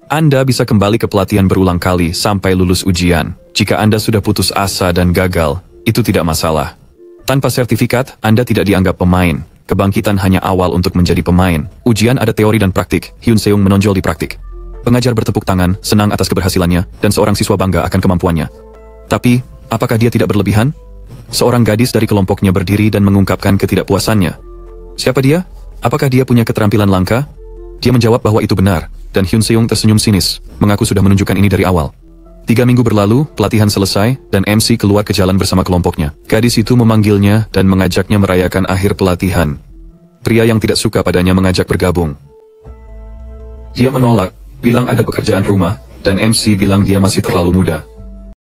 Anda bisa kembali ke pelatihan berulang kali sampai lulus ujian. Jika Anda sudah putus asa dan gagal, itu tidak masalah. Tanpa sertifikat, Anda tidak dianggap pemain. Kebangkitan hanya awal untuk menjadi pemain. Ujian ada teori dan praktik. Hyun Seung menonjol di praktik. Pengajar bertepuk tangan, senang atas keberhasilannya, dan seorang siswa bangga akan kemampuannya. Tapi, apakah dia tidak berlebihan? Seorang gadis dari kelompoknya berdiri dan mengungkapkan ketidakpuasannya. Siapa dia? Apakah dia punya keterampilan langka? Dia menjawab bahwa itu benar, dan Hyun Seung tersenyum sinis, mengaku sudah menunjukkan ini dari awal. 3 minggu berlalu, pelatihan selesai, dan MC keluar ke jalan bersama kelompoknya. Gadis itu memanggilnya dan mengajaknya merayakan akhir pelatihan. Pria yang tidak suka padanya mengajak bergabung. Dia menolak, bilang ada pekerjaan rumah, dan MC bilang dia masih terlalu muda.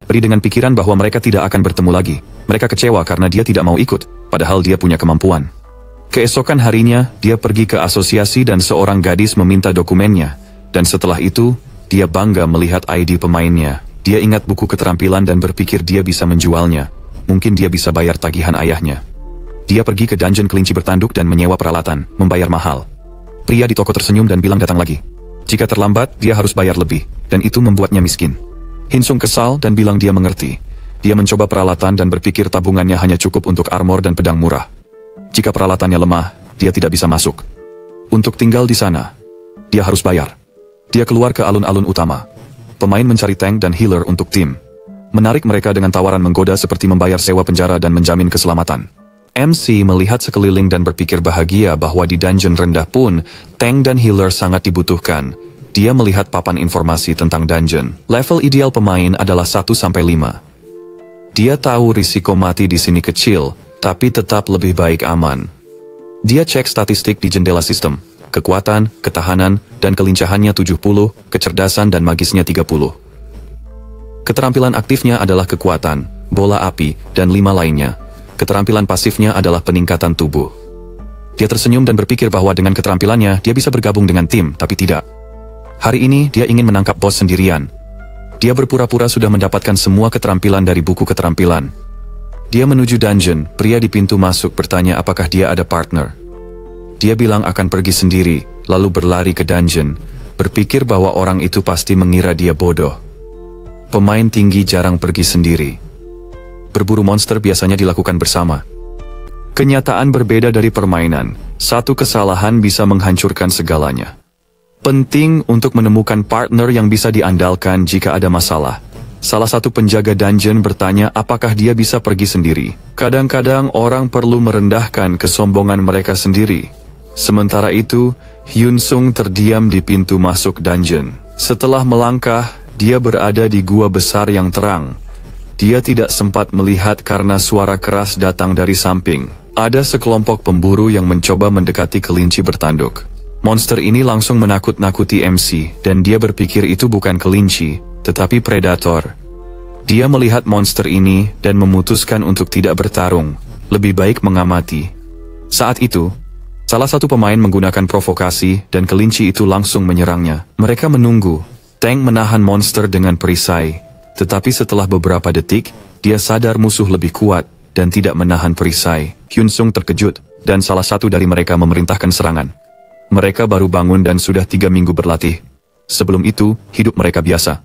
Peri dengan pikiran bahwa mereka tidak akan bertemu lagi. Mereka kecewa karena dia tidak mau ikut, padahal dia punya kemampuan. Keesokan harinya, dia pergi ke asosiasi dan seorang gadis meminta dokumennya. Dan setelah itu, dia bangga melihat ID pemainnya. Dia ingat buku keterampilan dan berpikir dia bisa menjualnya. Mungkin dia bisa bayar tagihan ayahnya. Dia pergi ke dungeon kelinci bertanduk dan menyewa peralatan, membayar mahal. Pria di toko tersenyum dan bilang datang lagi. Jika terlambat, dia harus bayar lebih, dan itu membuatnya miskin. Hinsung kesal dan bilang dia mengerti. Dia mencoba peralatan dan berpikir tabungannya hanya cukup untuk armor dan pedang murah. Jika peralatannya lemah, dia tidak bisa masuk. Untuk tinggal di sana, dia harus bayar. Dia keluar ke alun-alun utama. Pemain mencari tank dan healer untuk tim. Menarik mereka dengan tawaran menggoda seperti membayar sewa penjara dan menjamin keselamatan. MC melihat sekeliling dan berpikir bahagia bahwa di dungeon rendah pun, tank dan healer sangat dibutuhkan. Dia melihat papan informasi tentang dungeon. Level ideal pemain adalah 1-5. Dia tahu risiko mati di sini kecil, tapi tetap lebih baik aman. Dia cek statistik di jendela sistem. Kekuatan, ketahanan, dan kelincahannya 70, kecerdasan dan magisnya 30. Keterampilan aktifnya adalah kekuatan, bola api, dan 5 lainnya. Keterampilan pasifnya adalah peningkatan tubuh. Dia tersenyum dan berpikir bahwa dengan keterampilannya, dia bisa bergabung dengan tim, tapi tidak. Hari ini, dia ingin menangkap bos sendirian. Dia berpura-pura sudah mendapatkan semua keterampilan dari buku keterampilan. Dia menuju dungeon, pria di pintu masuk bertanya apakah dia ada partner. Dia bilang akan pergi sendiri, lalu berlari ke dungeon, berpikir bahwa orang itu pasti mengira dia bodoh. Pemain tinggi jarang pergi sendiri. Berburu monster biasanya dilakukan bersama. Kenyataan berbeda dari permainan. Satu kesalahan bisa menghancurkan segalanya. Penting untuk menemukan partner yang bisa diandalkan jika ada masalah. Salah satu penjaga dungeon bertanya apakah dia bisa pergi sendiri. Kadang-kadang orang perlu merendahkan kesombongan mereka sendiri. Sementara itu, Hyun Sung terdiam di pintu masuk dungeon. Setelah melangkah, dia berada di gua besar yang terang. Dia tidak sempat melihat karena suara keras datang dari samping. Ada sekelompok pemburu yang mencoba mendekati kelinci bertanduk. Monster ini langsung menakut-nakuti MC, dan dia berpikir itu bukan kelinci, tetapi predator. Dia melihat monster ini dan memutuskan untuk tidak bertarung, lebih baik mengamati. Saat itu, salah satu pemain menggunakan provokasi dan kelinci itu langsung menyerangnya. Mereka menunggu. Tank menahan monster dengan perisai. Tetapi setelah beberapa detik, dia sadar musuh lebih kuat dan tidak menahan perisai. Hyun Sung terkejut dan salah satu dari mereka memerintahkan serangan. Mereka baru bangun dan sudah 3 minggu berlatih. Sebelum itu, hidup mereka biasa.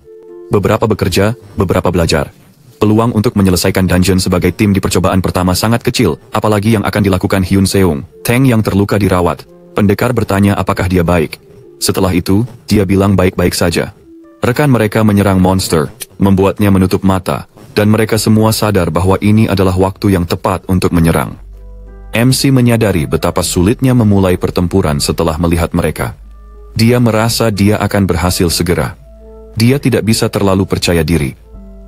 Beberapa bekerja, beberapa belajar. Peluang untuk menyelesaikan dungeon sebagai tim di percobaan pertama sangat kecil, apalagi yang akan dilakukan Hyun Seung. Tank yang terluka dirawat. Pendekar bertanya apakah dia baik. Setelah itu, dia bilang baik-baik saja. Rekan mereka menyerang monster, membuatnya menutup mata, dan mereka semua sadar bahwa ini adalah waktu yang tepat untuk menyerang. MC menyadari betapa sulitnya memulai pertempuran setelah melihat mereka. Dia merasa dia akan berhasil segera. Dia tidak bisa terlalu percaya diri.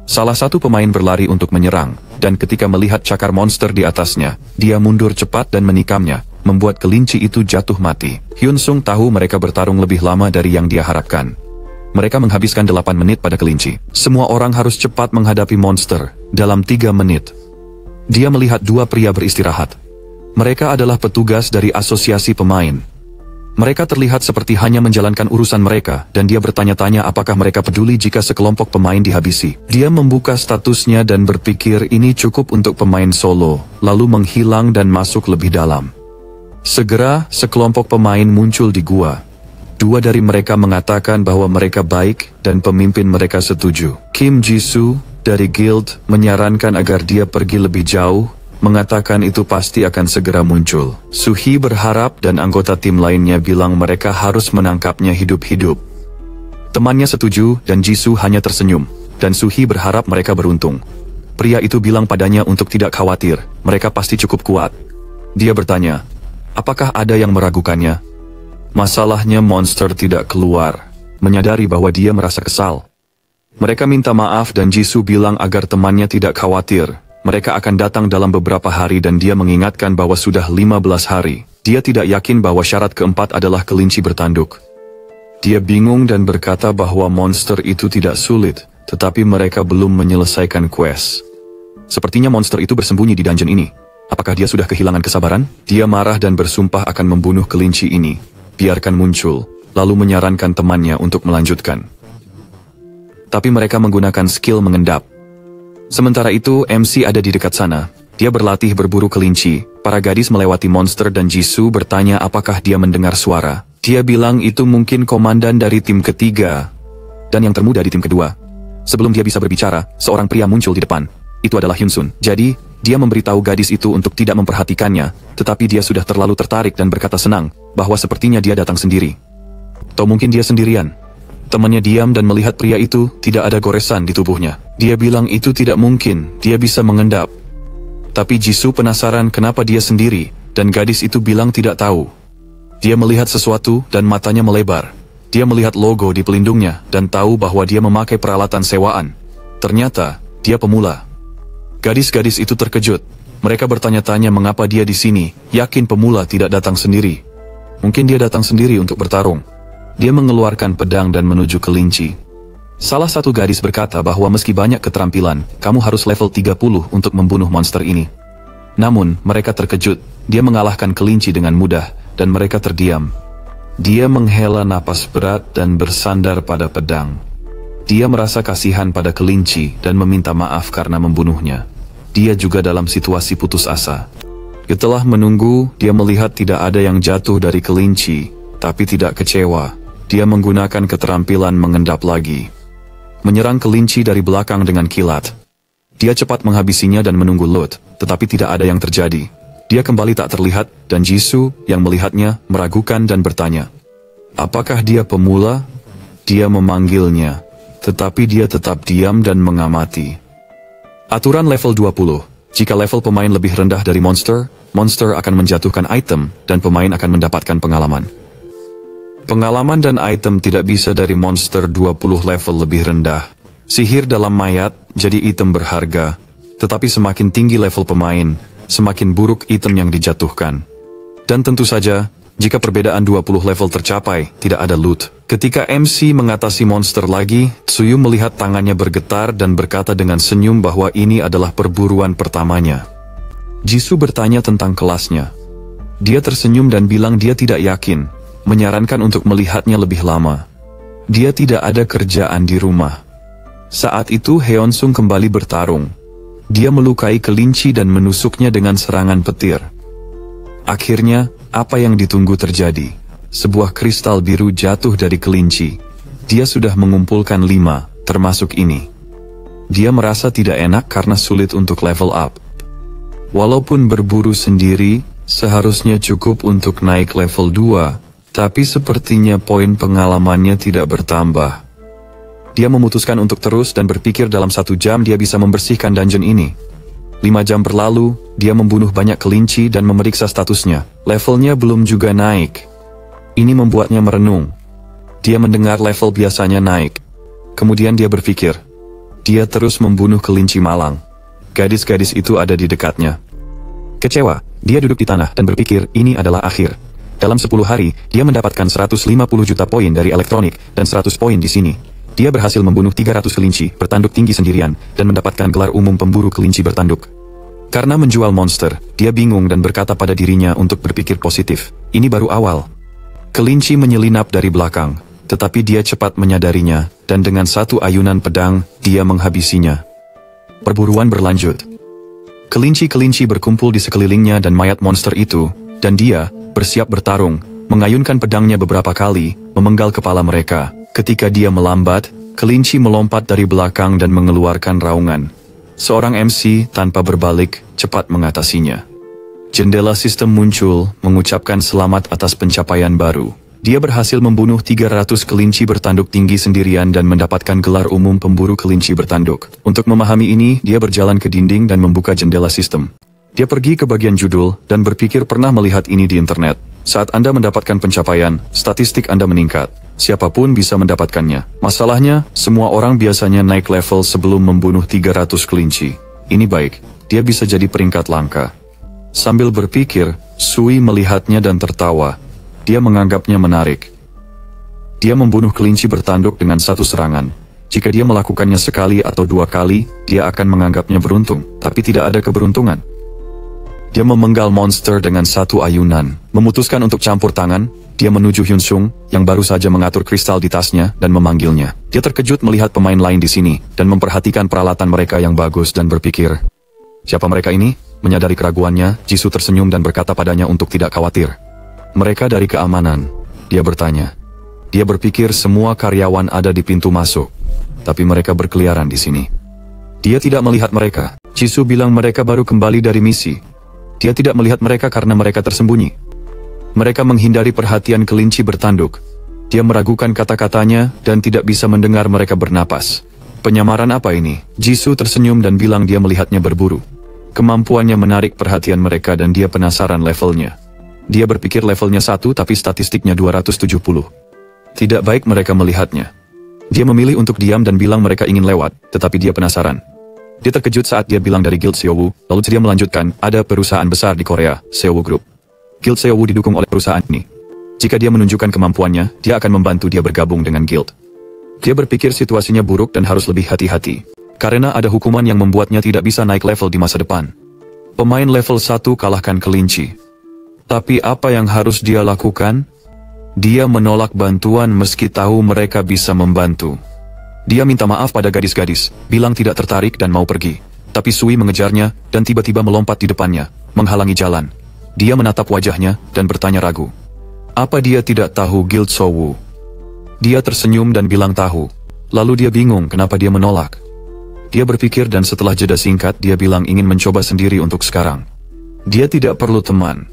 Salah satu pemain berlari untuk menyerang, dan ketika melihat cakar monster di atasnya, dia mundur cepat dan menikamnya, membuat kelinci itu jatuh mati. Hyun Sung tahu mereka bertarung lebih lama dari yang dia harapkan. Mereka menghabiskan 8 menit pada kelinci. Semua orang harus cepat menghadapi monster, dalam 3 menit. Dia melihat 2 pria beristirahat. Mereka adalah petugas dari asosiasi pemain. Mereka terlihat seperti hanya menjalankan urusan mereka, dan dia bertanya-tanya apakah mereka peduli jika sekelompok pemain dihabisi. Dia membuka statusnya dan berpikir ini cukup untuk pemain solo, lalu menghilang dan masuk lebih dalam. Segera, sekelompok pemain muncul di gua. Dua dari mereka mengatakan bahwa mereka baik dan pemimpin mereka setuju. Kim Jisoo dari Guild menyarankan agar dia pergi lebih jauh, mengatakan itu pasti akan segera muncul. Suhi berharap dan anggota tim lainnya bilang mereka harus menangkapnya hidup-hidup. Temannya setuju dan Jisoo hanya tersenyum, dan Suhi berharap mereka beruntung. Pria itu bilang padanya untuk tidak khawatir, mereka pasti cukup kuat. Dia bertanya, apakah ada yang meragukannya? Masalahnya monster tidak keluar, menyadari bahwa dia merasa kesal. Mereka minta maaf dan Jisoo bilang agar temannya tidak khawatir. Mereka akan datang dalam beberapa hari dan dia mengingatkan bahwa sudah 15 hari. Dia tidak yakin bahwa syarat keempat adalah kelinci bertanduk. Dia bingung dan berkata bahwa monster itu tidak sulit, tetapi mereka belum menyelesaikan quest. Sepertinya monster itu bersembunyi di dungeon ini. Apakah dia sudah kehilangan kesabaran? Dia marah dan bersumpah akan membunuh kelinci ini. Biarkan muncul, lalu menyarankan temannya untuk melanjutkan. Tapi mereka menggunakan skill mengendap. Sementara itu, MC ada di dekat sana. Dia berlatih berburu kelinci. Para gadis melewati monster dan Jisoo bertanya apakah dia mendengar suara. Dia bilang itu mungkin komandan dari tim ketiga dan yang termuda di tim kedua. Sebelum dia bisa berbicara, seorang pria muncul di depan. Itu adalah Hyunsun. Jadi, dia memberitahu gadis itu untuk tidak memperhatikannya, tetapi dia sudah terlalu tertarik dan berkata senang, bahwa sepertinya dia datang sendiri. Atau mungkin dia sendirian. Temannya diam dan melihat pria itu, tidak ada goresan di tubuhnya. Dia bilang itu tidak mungkin, dia bisa mengendap. Tapi Jisoo penasaran kenapa dia sendiri, dan gadis itu bilang tidak tahu. Dia melihat sesuatu dan matanya melebar. Dia melihat logo di pelindungnya dan tahu bahwa dia memakai peralatan sewaan. Ternyata, dia pemula. Gadis-gadis itu terkejut. Mereka bertanya-tanya mengapa dia di sini, yakin pemula tidak datang sendiri. Mungkin dia datang sendiri untuk bertarung. Dia mengeluarkan pedang dan menuju kelinci. Salah satu gadis berkata bahwa meski banyak keterampilan, kamu harus level 30 untuk membunuh monster ini. Namun, mereka terkejut. Dia mengalahkan kelinci dengan mudah, dan mereka terdiam. Dia menghela napas berat dan bersandar pada pedang. Dia merasa kasihan pada kelinci dan meminta maaf karena membunuhnya. Dia juga dalam situasi putus asa. Setelah menunggu, dia melihat tidak ada yang jatuh dari kelinci, tapi tidak kecewa. Dia menggunakan keterampilan mengendap lagi. Menyerang kelinci dari belakang dengan kilat. Dia cepat menghabisinya dan menunggu loot, tetapi tidak ada yang terjadi. Dia kembali tak terlihat, dan Jisoo yang melihatnya meragukan dan bertanya, apakah dia pemula? Dia memanggilnya, tetapi dia tetap diam dan mengamati. Aturan level 20. Jika level pemain lebih rendah dari monster, monster akan menjatuhkan item, dan pemain akan mendapatkan pengalaman. Pengalaman dan item tidak bisa dari monster 20 level lebih rendah. Sihir dalam mayat, jadi item berharga. Tetapi semakin tinggi level pemain, semakin buruk item yang dijatuhkan. Dan tentu saja, jika perbedaan 20 level tercapai, tidak ada loot. Ketika MC mengatasi monster lagi, Tsuyu melihat tangannya bergetar dan berkata dengan senyum bahwa ini adalah perburuan pertamanya. Jisoo bertanya tentang kelasnya. Dia tersenyum dan bilang dia tidak yakin, menyarankan untuk melihatnya lebih lama. Dia tidak ada kerjaan di rumah. Saat itu Hyunsung kembali bertarung. Dia melukai kelinci dan menusuknya dengan serangan petir. Akhirnya, apa yang ditunggu terjadi. Sebuah kristal biru jatuh dari kelinci. Dia sudah mengumpulkan 5, termasuk ini. Dia merasa tidak enak karena sulit untuk level up. Walaupun berburu sendiri, seharusnya cukup untuk naik level 2, tapi sepertinya poin pengalamannya tidak bertambah. Dia memutuskan untuk terus dan berpikir dalam 1 jam dia bisa membersihkan dungeon ini. 5 jam berlalu, dia membunuh banyak kelinci dan memeriksa statusnya. Levelnya belum juga naik. Ini membuatnya merenung. Dia mendengar level biasanya naik. Kemudian dia berpikir. Dia terus membunuh kelinci malang. Gadis-gadis itu ada di dekatnya. Kecewa, dia duduk di tanah dan berpikir ini adalah akhir. Dalam 10 hari, dia mendapatkan 150 juta poin dari elektronik dan 100 poin di sini. Dia berhasil membunuh 300 kelinci bertanduk tinggi sendirian dan mendapatkan gelar umum pemburu kelinci bertanduk. Karena menjual monster, dia bingung dan berkata pada dirinya untuk berpikir positif. Ini baru awal. Kelinci menyelinap dari belakang, tetapi dia cepat menyadarinya, dan dengan 1 ayunan pedang, dia menghabisinya. Perburuan berlanjut. Kelinci-kelinci berkumpul di sekelilingnya dan mayat monster itu, dan dia bersiap bertarung, mengayunkan pedangnya beberapa kali, memenggal kepala mereka. Ketika dia melambat, kelinci melompat dari belakang dan mengeluarkan raungan. Seorang MC tanpa berbalik cepat mengatasinya. Jendela sistem muncul, mengucapkan selamat atas pencapaian baru. Dia berhasil membunuh 300 kelinci bertanduk tinggi sendirian dan mendapatkan gelar umum pemburu kelinci bertanduk. Untuk memahami ini, dia berjalan ke dinding dan membuka jendela sistem. Dia pergi ke bagian judul dan berpikir pernah melihat ini di internet. Saat Anda mendapatkan pencapaian, statistik Anda meningkat. Siapapun bisa mendapatkannya. Masalahnya, semua orang biasanya naik level sebelum membunuh 300 kelinci. Ini baik, dia bisa jadi peringkat langka. Sambil berpikir, Sui melihatnya dan tertawa. Dia menganggapnya menarik. Dia membunuh kelinci bertanduk dengan satu serangan. Jika dia melakukannya sekali atau dua kali, dia akan menganggapnya beruntung, tapi tidak ada keberuntungan. Dia memenggal monster dengan satu ayunan. Memutuskan untuk campur tangan, dia menuju Hyun Sung, yang baru saja mengatur kristal di tasnya, dan memanggilnya. Dia terkejut melihat pemain lain di sini, dan memperhatikan peralatan mereka yang bagus dan berpikir, siapa mereka ini? Menyadari keraguannya, Jisoo tersenyum dan berkata padanya untuk tidak khawatir. Mereka dari keamanan, dia bertanya. Dia berpikir semua karyawan ada di pintu masuk, tapi mereka berkeliaran di sini. Dia tidak melihat mereka. Jisoo bilang mereka baru kembali dari misi. Dia tidak melihat mereka karena mereka tersembunyi. Mereka menghindari perhatian kelinci bertanduk. Dia meragukan kata-katanya dan tidak bisa mendengar mereka bernapas. Penyamaran apa ini? Jisoo tersenyum dan bilang dia melihatnya berburu. Kemampuannya menarik perhatian mereka dan dia penasaran levelnya. Dia berpikir levelnya 1 tapi statistiknya 270. Tidak baik mereka melihatnya. Dia memilih untuk diam dan bilang mereka ingin lewat, tetapi dia penasaran. Dia terkejut saat dia bilang dari Guild Seowu, lalu dia melanjutkan, ada perusahaan besar di Korea, Seowu Group. Guild Seowu didukung oleh perusahaan ini. Jika dia menunjukkan kemampuannya, dia akan membantu dia bergabung dengan Guild. Dia berpikir situasinya buruk dan harus lebih hati-hati. Karena ada hukuman yang membuatnya tidak bisa naik level di masa depan. Pemain level 1 kalahkan kelinci. Tapi apa yang harus dia lakukan? Dia menolak bantuan meski tahu mereka bisa membantu. Dia minta maaf pada gadis-gadis, bilang tidak tertarik dan mau pergi. Tapi Sui mengejarnya dan tiba-tiba melompat di depannya, menghalangi jalan. Dia menatap wajahnya dan bertanya ragu. Apa dia tidak tahu Guild Seowu? Dia tersenyum dan bilang tahu. Lalu dia bingung kenapa dia menolak. Dia berpikir dan setelah jeda singkat dia bilang ingin mencoba sendiri untuk sekarang. Dia tidak perlu teman.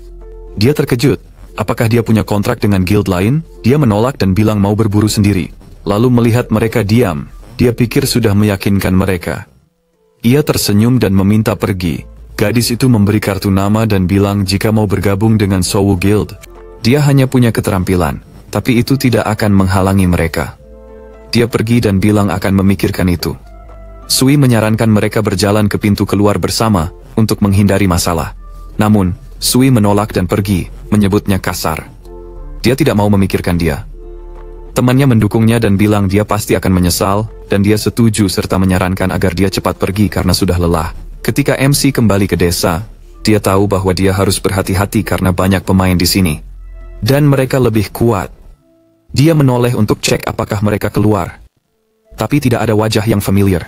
Dia terkejut. Apakah dia punya kontrak dengan guild lain? Dia menolak dan bilang mau berburu sendiri. Lalu melihat mereka diam, dia pikir sudah meyakinkan mereka. Ia tersenyum dan meminta pergi. Gadis itu memberi kartu nama dan bilang jika mau bergabung dengan Seowu Guild. Dia hanya punya keterampilan, tapi itu tidak akan menghalangi mereka. Dia pergi dan bilang akan memikirkan itu. Sui menyarankan mereka berjalan ke pintu keluar bersama, untuk menghindari masalah. Namun, Sui menolak dan pergi, menyebutnya kasar. Dia tidak mau memikirkan dia. Temannya mendukungnya dan bilang dia pasti akan menyesal, dan dia setuju serta menyarankan agar dia cepat pergi karena sudah lelah. Ketika MC kembali ke desa, dia tahu bahwa dia harus berhati-hati karena banyak pemain di sini. Dan mereka lebih kuat. Dia menoleh untuk cek apakah mereka keluar. Tapi tidak ada wajah yang familiar.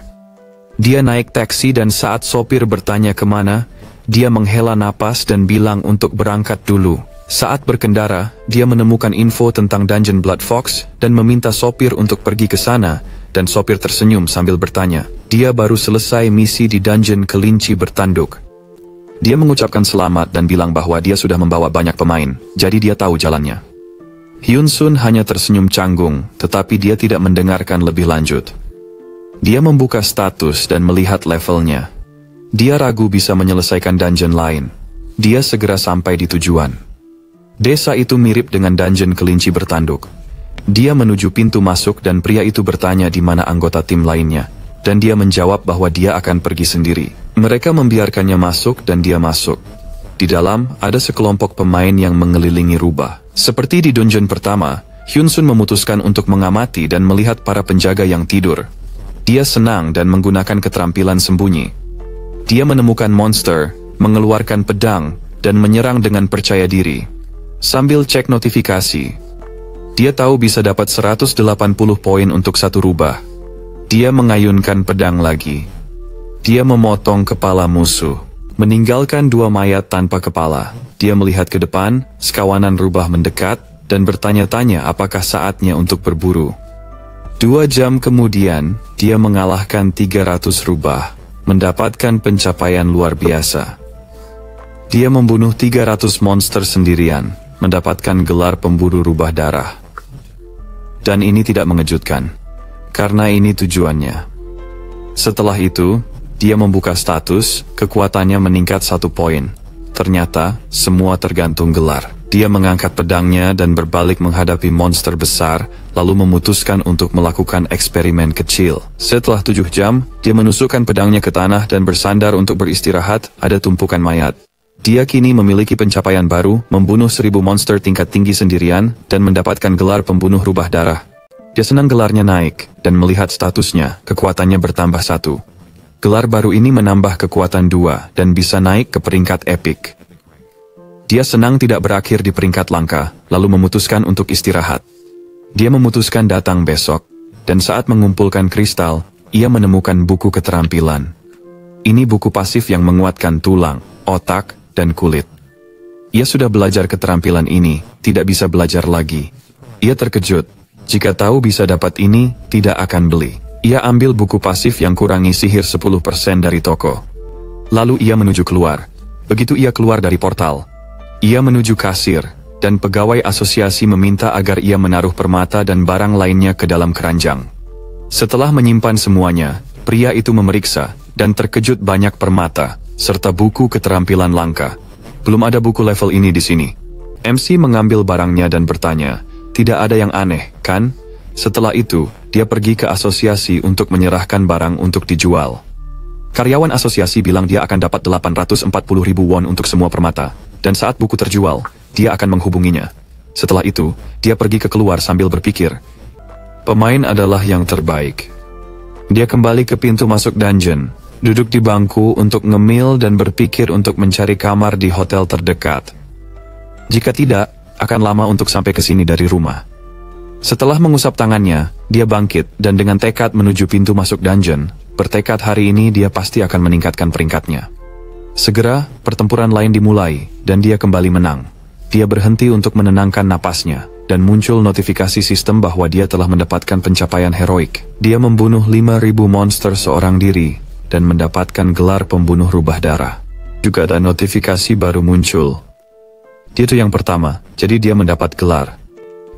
Dia naik taksi dan saat sopir bertanya kemana, dia menghela napas dan bilang untuk berangkat dulu. Saat berkendara, dia menemukan info tentang Dungeon Blood Fox dan meminta sopir untuk pergi ke sana, dan sopir tersenyum sambil bertanya. Dia baru selesai misi di Dungeon Kelinci Bertanduk. Dia mengucapkan selamat dan bilang bahwa dia sudah membawa banyak pemain, jadi dia tahu jalannya. Hyun Sun hanya tersenyum canggung, tetapi dia tidak mendengarkan lebih lanjut. Dia membuka status dan melihat levelnya. Dia ragu bisa menyelesaikan dungeon lain. Dia segera sampai di tujuan. Desa itu mirip dengan Dungeon Kelinci Bertanduk. Dia menuju pintu masuk dan pria itu bertanya di mana anggota tim lainnya. Dan dia menjawab bahwa dia akan pergi sendiri. Mereka membiarkannya masuk dan dia masuk. Di dalam, ada sekelompok pemain yang mengelilingi rubah. Seperti di dungeon pertama, Hyun Sun memutuskan untuk mengamati dan melihat para penjaga yang tidur. Dia senang dan menggunakan keterampilan sembunyi. Dia menemukan monster, mengeluarkan pedang, dan menyerang dengan percaya diri. Sambil cek notifikasi, dia tahu bisa dapat 180 poin untuk satu rubah. Dia mengayunkan pedang lagi. Dia memotong kepala musuh, meninggalkan 2 mayat tanpa kepala. Dia melihat ke depan, sekawanan rubah mendekat, dan bertanya-tanya apakah saatnya untuk berburu. 2 jam kemudian, dia mengalahkan 300 rubah, mendapatkan pencapaian luar biasa. Dia membunuh 300 monster sendirian, mendapatkan gelar pemburu rubah darah. Dan ini tidak mengejutkan, karena ini tujuannya. Setelah itu, dia membuka status, kekuatannya meningkat 1 poin. Ternyata, semua tergantung gelar. Dia mengangkat pedangnya dan berbalik menghadapi monster besar, lalu memutuskan untuk melakukan eksperimen kecil. Setelah 7 jam, dia menusukkan pedangnya ke tanah dan bersandar untuk beristirahat, ada tumpukan mayat. Dia kini memiliki pencapaian baru, membunuh 1000 monster tingkat tinggi sendirian, dan mendapatkan gelar pembunuh rubah darah. Dia senang gelarnya naik, dan melihat statusnya, kekuatannya bertambah 1. Gelar baru ini menambah kekuatan 2, dan bisa naik ke peringkat epik. Dia senang tidak berakhir di peringkat langka, lalu memutuskan untuk istirahat. Dia memutuskan datang besok, dan saat mengumpulkan kristal, ia menemukan buku keterampilan. Ini buku pasif yang menguatkan tulang, otak, dan kulit. Ia sudah belajar keterampilan ini, tidak bisa belajar lagi. Ia terkejut. Jika tahu bisa dapat ini, tidak akan beli. Ia ambil buku pasif yang kurangi sihir 10% dari toko. Lalu ia menuju keluar. Begitu ia keluar dari portal, ia menuju kasir, dan pegawai asosiasi meminta agar ia menaruh permata dan barang lainnya ke dalam keranjang. Setelah menyimpan semuanya, pria itu memeriksa, dan terkejut banyak permata, serta buku keterampilan langka. Belum ada buku level ini di sini. MC mengambil barangnya dan bertanya, tidak ada yang aneh, kan? Setelah itu, dia pergi ke asosiasi untuk menyerahkan barang untuk dijual. Karyawan asosiasi bilang dia akan dapat 840.000 won untuk semua permata, dan saat buku terjual, dia akan menghubunginya. Setelah itu, dia pergi ke keluar sambil berpikir, pemain adalah yang terbaik. Dia kembali ke pintu masuk dungeon, duduk di bangku untuk ngemil dan berpikir untuk mencari kamar di hotel terdekat. Jika tidak, akan lama untuk sampai ke sini dari rumah. Setelah mengusap tangannya, dia bangkit dan dengan tekad menuju pintu masuk dungeon, bertekad hari ini dia pasti akan meningkatkan peringkatnya. Segera, pertempuran lain dimulai, dan dia kembali menang. Dia berhenti untuk menenangkan napasnya, dan muncul notifikasi sistem bahwa dia telah mendapatkan pencapaian heroik. Dia membunuh 5.000 monster seorang diri, dan mendapatkan gelar pembunuh rubah darah. Juga ada notifikasi baru muncul. Dia itu yang pertama, jadi dia mendapat gelar.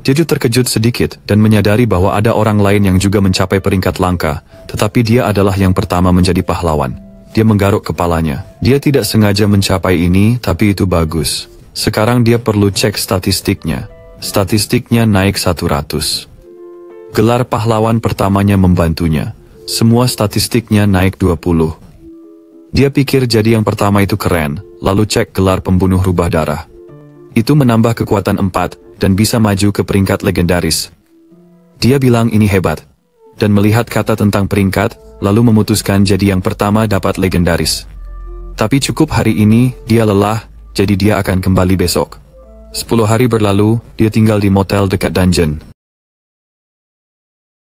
Jeju terkejut sedikit dan menyadari bahwa ada orang lain yang juga mencapai peringkat langka, tetapi dia adalah yang pertama menjadi pahlawan. Dia menggaruk kepalanya. Dia tidak sengaja mencapai ini, tapi itu bagus. Sekarang dia perlu cek statistiknya. Statistiknya naik 100. Gelar pahlawan pertamanya membantunya. Semua statistiknya naik 20. Dia pikir jadi yang pertama itu keren, lalu cek gelar pembunuh rubah darah. Itu menambah kekuatan 4, dan bisa maju ke peringkat legendaris. Dia bilang ini hebat, dan melihat kata tentang peringkat, lalu memutuskan jadi yang pertama dapat legendaris. Tapi cukup hari ini, dia lelah, jadi dia akan kembali besok. 10 hari berlalu, dia tinggal di motel dekat dungeon.